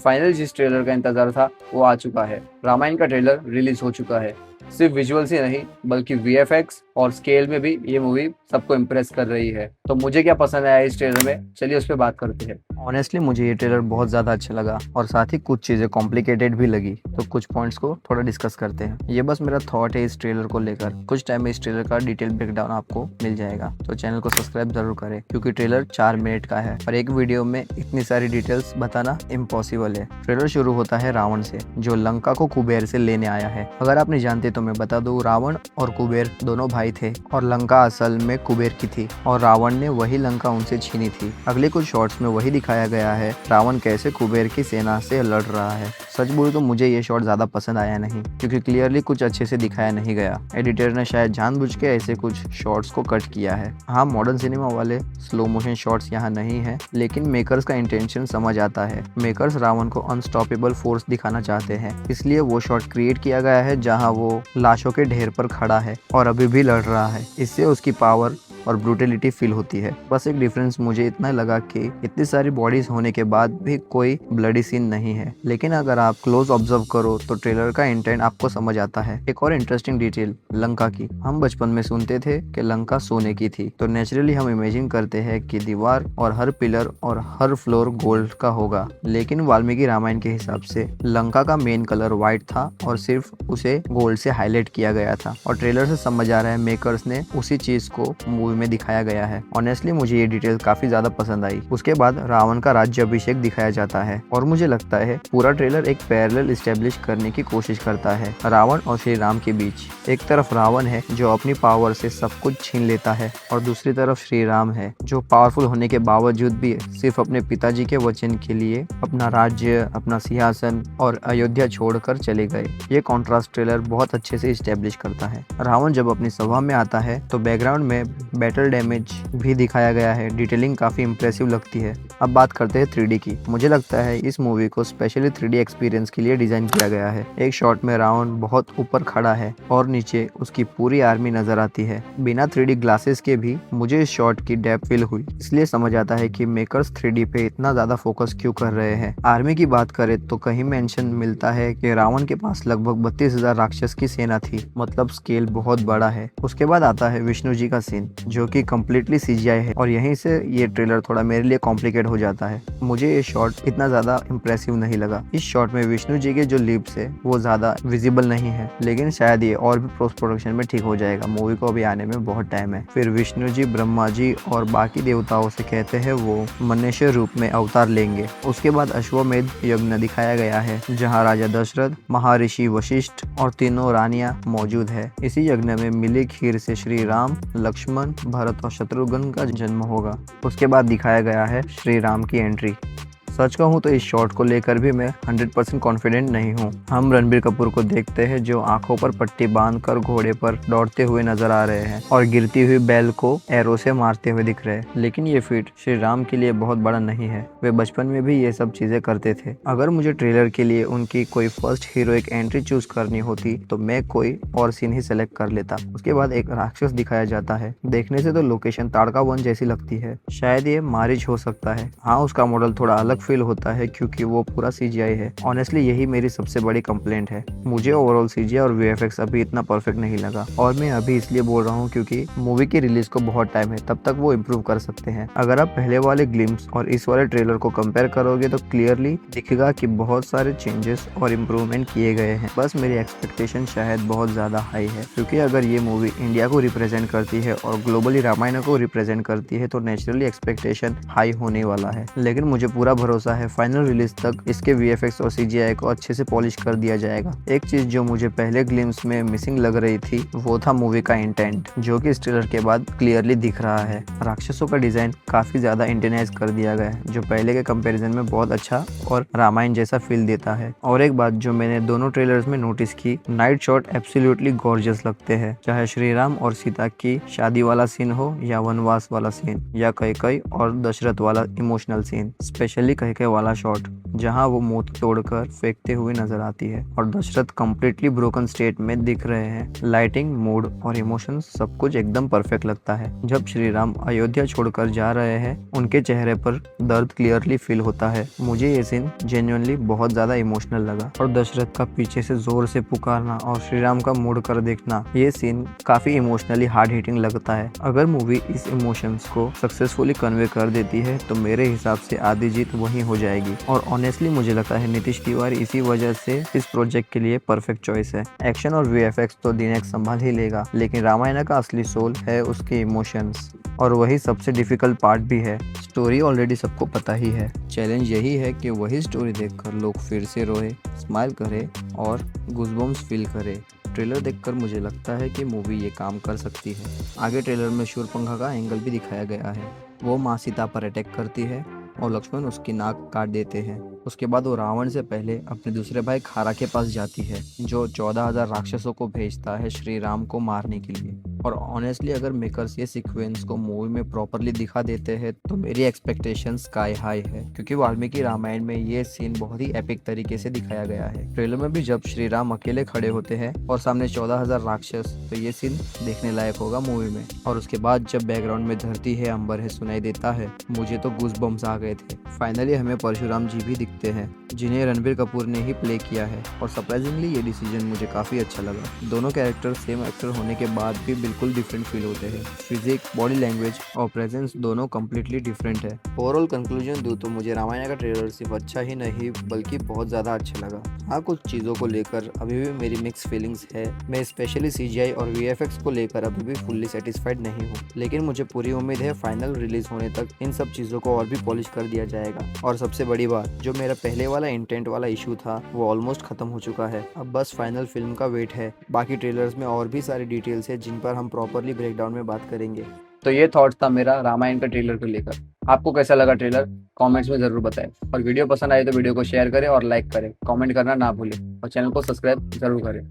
Final जिस trailer का इंतजार था वो आ चुका है। रामायण का ट्रेलर रिलीज हो चुका है। सिर्फ विजुअल्स ही नहीं बल्कि वीएफएक्स और स्केल में भी ये मूवी सबको इम्प्रेस कर रही है। तो मुझे क्या पसंद आया इस ट्रेलर में, चलिए उस पर बात करते हैं। ऑनेस्टली मुझे ये ट्रेलर बहुत ज़्यादा अच्छा लगा और साथ ही कुछ चीज़ें कॉम्प्लिकेटेड भी लगी, तो कुछ पॉइंट्स को थोड़ा डिस्कस करते हैं। ये बस मेरा थॉट है इस ट्रेलर को लेकर। कुछ टाइम में इस ट्रेलर का डिटेल ब्रेकडाउन आपको मिल जाएगा, तो चैनल को सब्सक्राइब जरूर करें क्योंकि ट्रेलर 4 मिनट का है और एक वीडियो में इतनी सारी डिटेल्स बताना इम्पॉसिबल है। ट्रेलर शुरू होता है रावण से, जो लंका को कुबेर से लेने आया है। अगर आप नहीं जानते तो मैं बता दूं, रावण और कुबेर दोनों भाई थे और लंका असल में कुबेर की थी और रावण ने वही लंका उनसे छीनी थी। अगले कुछ शॉट्स में वही दिखाया गया है, रावण कैसे कुबेर की सेना से लड़ रहा है। सच बोलूं तो मुझे ये शॉट ज्यादा पसंद आया नहीं क्योंकि क्लियरली कुछ अच्छे से दिखाया नहीं गया। एडिटर ने शायद जानबूझ के ऐसे कुछ शॉट्स को कट किया है। हाँ, मॉडर्न सिनेमा वाले स्लो मोशन शॉट्स यहाँ नहीं है, लेकिन मेकर्स का इंटेंशन समझ आता है। मेकर्स रावण को अनस्टॉपेबल फोर्स दिखाना चाहते हैं, इसलिए वो शॉट क्रिएट किया गया है जहाँ वो लाशों के ढेर पर खड़ा है और अभी भी लड़ रहा है। इससे उसकी पावर और ब्रूटलिटी फील होती है। बस एक डिफरेंस मुझे इतना लगा कि इतनी सारी बॉडीज होने के बाद भी कोई ब्लडी सीन नहीं है, लेकिन अगर आप क्लोज ऑब्जर्व करो तो ट्रेलर का इंटेंट आपको समझ आता है। एक और इंटरेस्टिंग डिटेल लंका की। हम बचपन में सुनते थे कि लंका सोने की थी, तो नेचुरली हम इमेजिन करते हैं कि दीवार और हर पिलर और हर फ्लोर गोल्ड का होगा, लेकिन वाल्मीकि रामायण के हिसाब से लंका का मेन कलर व्हाइट था और सिर्फ उसे गोल्ड से हाईलाइट किया गया था और ट्रेलर से समझ आ रहा है मेकर्स ने उसी चीज को मूवी में दिखाया गया है। ऑनेस्टली मुझे ये डिटेल काफी ज्यादा पसंद आई। उसके बाद रावण का राज्य अभिषेक दिखाया जाता है और मुझे लगता है पूरा ट्रेलर एक पैरेलल एस्टेब्लिश करने की कोशिश करता है रावण और श्री राम के बीच। एक तरफ रावण है जो अपनी पावर से सब कुछ छीन लेता है और दूसरी तरफ श्री राम है जो पावरफुल होने के बावजूद भी सिर्फ अपने पिताजी के वचन के लिए अपना राज्य, अपना सिंहासन और अयोध्या छोड़कर चले गए। ये कॉन्ट्रास्ट ट्रेलर बहुत अच्छे से एस्टेब्लिश करता है। रावण जब अपनी सभा में आता है तो बैकग्राउंड में बैटल डैमेज भी दिखाया गया है। डिटेलिंग काफी इंप्रेसिव लगती है। अब बात करते हैं 3D की। मुझे लगता है इस मूवी को स्पेशली 3D एक्सपीरियंस के लिए डिजाइन किया गया है। एक शॉट में रावण बहुत ऊपर खड़ा है और नीचे उसकी पूरी आर्मी नजर आती है। बिना 3D ग्लासेस के भी मुझे इस शॉट की डेप्थ फील हुई, इसलिए समझ आता है कि मेकर्स 3D पे इतना ज्यादा फोकस क्यों कर रहे हैं। आर्मी की बात करें तो कहीं मेंशन मिलता है कि रावण के पास लगभग 32,000 राक्षस की सेना थी, मतलब स्केल बहुत बड़ा है। उसके बाद आता है विष्णु जी का सीन जो कि कम्प्लीटली सीजीआई है और यहीं से ये ट्रेलर थोड़ा मेरे लिए कॉम्प्लिकेट हो जाता है। मुझे ये शॉट इतना ज्यादा इम्प्रेसिव नहीं लगा। इस शॉट में विष्णु जी के जो लिप्स है वो ज्यादा विजिबल नहीं है, लेकिन शायद ये और भी पोस्ट प्रोडक्शन में ठीक हो जाएगा। मूवी को अभी आने में बहुत टाइम है। फिर विष्णु जी ब्रह्मा जी और बाकी देवताओं से कहते हैं वो मनुष्य रूप में अवतार लेंगे। उसके बाद अश्वमेध यज्ञ दिखाया गया है जहाँ राजा दशरथ, महर्षि वशिष्ठ और तीनों रानियां मौजूद है। इसी यज्ञ में मिली खीर से श्री राम, लक्ष्मण, भरत और शत्रुघ्न का जन्म होगा। उसके बाद दिखाया गया है श्री राम की एंट्री। सच कहूँ तो इस शॉट को लेकर भी मैं 100% कॉन्फिडेंट नहीं हूँ। हम रणबीर कपूर को देखते हैं जो आंखों पर पट्टी बांधकर घोड़े पर दौड़ते हुए नजर आ रहे हैं और गिरती हुई बैल को एरो से मारते हुए दिख रहे हैं, लेकिन ये फीट श्री राम के लिए बहुत बड़ा नहीं है। वे बचपन में भी ये सब चीजें करते थे। अगर मुझे ट्रेलर के लिए उनकी कोई फर्स्ट हीरोइक एंट्री चूज करनी होती तो मैं कोई और सीन ही सिलेक्ट कर लेता। उसके बाद एक राक्षस दिखाया जाता है। देखने से तो लोकेशन ताड़का वन जैसी लगती है, शायद ये मारिच हो सकता है। हाँ, उसका मॉडल थोड़ा अलग फील होता है क्योंकि वो पूरा सीजीआई है। ऑनेस्टली यही मेरी सबसे बड़ी कंप्लेंट है। मुझे ओवरऑल सीजीआई और वीएफएक्स अभी इतना परफेक्ट नहीं लगा और मैं अभी इसलिए बोल रहा हूँ क्योंकि मूवी की रिलीज को बहुत टाइम है, तब तक वो इम्प्रूव कर सकते हैं। अगर आप पहले वाले ग्लिम्स और इस वाले ट्रेलर को कंपेयर करोगे तो क्लियरली दिखेगा कि बहुत सारे चेंजेस और इम्प्रूवमेंट किए गए हैं। बस मेरी एक्सपेक्टेशन शायद बहुत ज्यादा हाई है क्योंकि अगर ये मूवी इंडिया को रिप्रेजेंट करती है और ग्लोबली रामायण को रिप्रेजेंट करती है तो नेचुरली एक्सपेक्टेशन हाई होने वाला है। लेकिन मुझे पूरा भरोसा है फाइनल रिलीज तक इसके वीएफएक्स और सीजीआई को अच्छे से पॉलिश कर दिया जाएगा। एक चीज जो मुझे पहले ग्लिम्स में मिसिंग लग रही थी वो था मूवी का इंटेंट, जो कि इस ट्रेलर के बाद क्लियरली दिख रहा है। राक्षसों का डिजाइन काफी ज्यादा इंडियनाइज कर दिया गया है जो पहले के कंपैरिजन में बहुत अच्छा और रामायण जैसा फील देता है। और एक बात जो मैंने दोनों ट्रेलर्स में नोटिस की, नाइट शॉट एब्सोल्युटली गॉर्जियस लगते हैं, चाहे श्री राम और सीता की शादी वाला सीन हो या वनवास वाला सीन या कैकेयी और दशरथ वाला इमोशनल सीन। स्पेशली कैकेयी वाला शॉट जहां वो मूर्ति तोड़कर फेंकते हुए नजर आती है और दशरथ कंप्लीटली ब्रोकन स्टेट में दिख रहे हैं। लाइटिंग, मूड और इमोशंस सब कुछ एकदम परफेक्ट लगता है। जब श्री राम अयोध्या छोड़कर जा रहे हैं, उनके चेहरे पर दर्द क्लियरली फील होता है। मुझे ये सीन जेन्युइनली बहुत ज्यादा इमोशनल लगा और दशरथ का पीछे से जोर से पुकारना और श्री राम का मुड़ कर देखना, ये सीन काफी इमोशनली हार्ड हिटिंग लगता है। अगर मूवी इस इमोशंस को सक्सेसफुली कन्वे कर देती है तो मेरे हिसाब से आधी जीत वहीं हो जाएगी। और ऑनेस्टली मुझे लगता है नीतीश तिवारी इसी वजह से इस प्रोजेक्ट के लिए परफेक्ट चॉइस है। एक्शन और वीएफएक्स तो दिनेश संभाल ही लेगा, लेकिन रामायण का असली सोल है उसके इमोशंस, और वही सबसे डिफिकल्ट पार्ट भी है। स्टोरी ऑलरेडी सबको पता ही है, चैलेंज यही है कि वही स्टोरी देखकर लोग फिर से रोए, स्माइल करे और गूज़बम्स फील करे। ट्रेलर देखकर मुझे लगता है कि मूवी ये काम कर सकती है। आगे ट्रेलर में शूरपंखा का एंगल भी दिखाया गया है। वो माँ सीता पर अटैक करती है और लक्ष्मण उसकी नाक काट देते हैं। उसके बाद वो रावण से पहले अपने दूसरे भाई खारा के पास जाती है, जो 14,000 राक्षसों को भेजता है श्री राम को मारने के लिए। और ऑनेस्टली अगर मेकर्स ये सीक्वेंस को मूवी में प्रॉपरली दिखा देते हैं तो मेरी एक्सपेक्टेशंस स्काई हाई है, क्योंकि वाल्मीकि रामायण में ये सीन बहुत ही एपिक तरीके से दिखाया गया है। ट्रेलर में भी जब श्री राम अकेले खड़े होते हैं और सामने 14,000 राक्षस, तो ये सीन देखने लायक होगा मूवी में। और उसके बाद जब बैकग्राउंड में धरती है, अंबर है सुनाई देता है, मुझे तो गूज बम्स आ गए थे। फाइनली हमें परशुराम जी भी दिखते हैं, जिन्हें रणबीर कपूर ने ही प्ले किया है, और सरप्राइजिंगली ये डिसीजन मुझे काफी अच्छा लगा। दोनों कैरेक्टर सेम एक्टर होने के बाद भी बिल्कुल डिफरेंट फील होते हैं। फिजिक, बॉडी लैंग्वेज और प्रेजेंस दोनों कम्प्लीटली डिफरेंट है। ओवरऑल कंक्लूजन दूं तो मुझे रामायण का ट्रेलर सिर्फ अच्छा ही नहीं बल्कि बहुत ज्यादा अच्छा लगा। हाँ, कुछ चीज़ों को लेकर अभी भी मेरी मिक्स फीलिंग्स है। मैं स्पेशली सीजीआई और वीएफएक्स को लेकर अभी भी फुल्ली सेटिस्फाइड नहीं हूँ, लेकिन मुझे पूरी उम्मीद है फाइनल रिलीज होने तक इन सब चीज़ों को और भी पॉलिश कर दिया जाएगा। और सबसे बड़ी बात, जो मेरा पहले वाला इंटेंट वाला इशू था वो ऑलमोस्ट खत्म हो चुका है। अब बस फाइनल फिल्म का वेट है। बाकी ट्रेलर्स में और भी सारी डिटेल्स है जिन पर हम प्रॉपरली ब्रेकडाउन में बात करेंगे। तो ये थॉट्स था मेरा रामायण का ट्रेलर को लेकर। आपको कैसा लगा ट्रेलर, कमेंट्स में जरूर बताएं। और वीडियो पसंद आए तो वीडियो को शेयर करें और लाइक करें। कमेंट करना ना भूलें और चैनल को सब्सक्राइब जरूर करें।